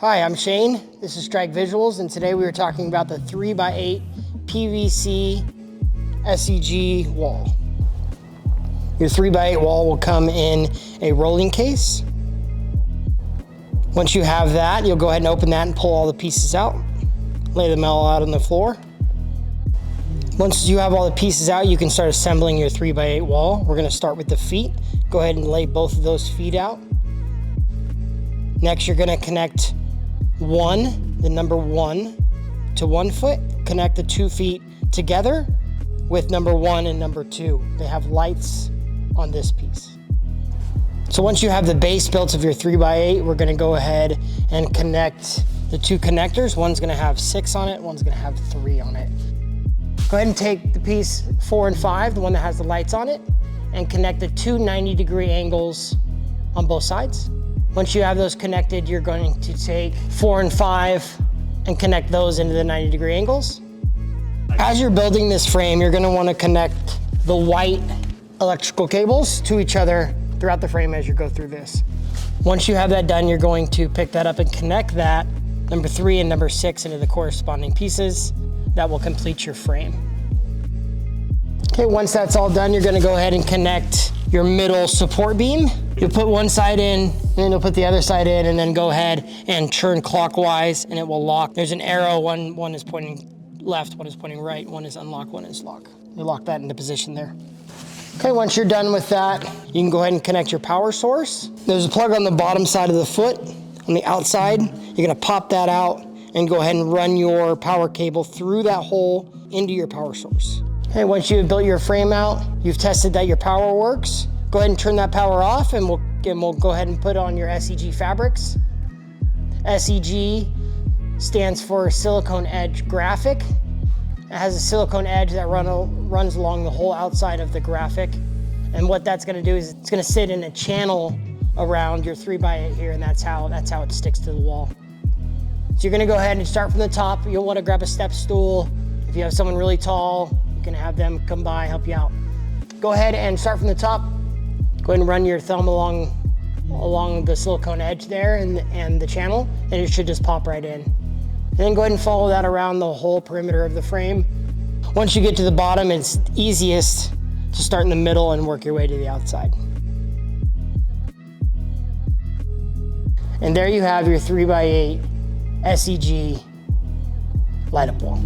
Hi, I'm Shane. This is Strike Visuals, and today we were talking about the 3x8 PVC SEG wall. Your 3x8 wall will come in a rolling case. Once you have that, you'll go ahead and open that and pull all the pieces out. Lay them all out on the floor. Once you have all the pieces out, you can start assembling your 3x8 wall. We're going to start with the feet. Go ahead and lay both of those feet out. Next, you're going to connect the number 1 to 1 foot. Connect the 2 feet together with number 1 and number 2. They have lights on this piece. So once you have the base built of your 3x8, we're going to go ahead and connect the 2 connectors. One's going to have 6 on it, one's going to have 3 on it. Go ahead and take the piece 4 and 5, the one that has the lights on it, and connect the 2 90-degree angles on both sides. Once you have those connected, you're going to take 4 and 5 and connect those into the 90-degree angles. As you're building this frame, you're going to want to connect the white electrical cables to each other throughout the frame as you go through this. Once you have that done, you're going to pick that up and connect that number 3 and number 6 into the corresponding pieces. That will complete your frame. Okay, once that's all done, you're going to go ahead and connect your middle support beam. You'll put one side in, and then you'll put the other side in, and then go ahead and turn clockwise, and it will lock. There's an arrow, one is pointing left, one is pointing right, one is unlock, one is lock. You lock that into position there. Okay, once you're done with that, you can go ahead and connect your power source. There's a plug on the bottom side of the foot. On the outside, you're gonna pop that out and go ahead and run your power cable through that hole into your power source. Okay, once you've built your frame out, you've tested that your power works, go ahead and turn that power off, and we'll go ahead and put on your SEG fabrics. SEG stands for silicone edge graphic. It has a silicone edge that runs along the whole outside of the graphic. And what that's gonna do is it's gonna sit in a channel around your 3x8 here, and that's how it sticks to the wall. So you're gonna go ahead and start from the top. You'll wanna grab a step stool. If you have someone really tall, you can have them come by, help you out. Go ahead and start from the top. Go ahead and run your thumb along the silicone edge there and the channel, and it should just pop right in. And then go ahead and follow that around the whole perimeter of the frame. Once you get to the bottom, it's easiest to start in the middle and work your way to the outside. And there you have your 3x8 SEG light up wall.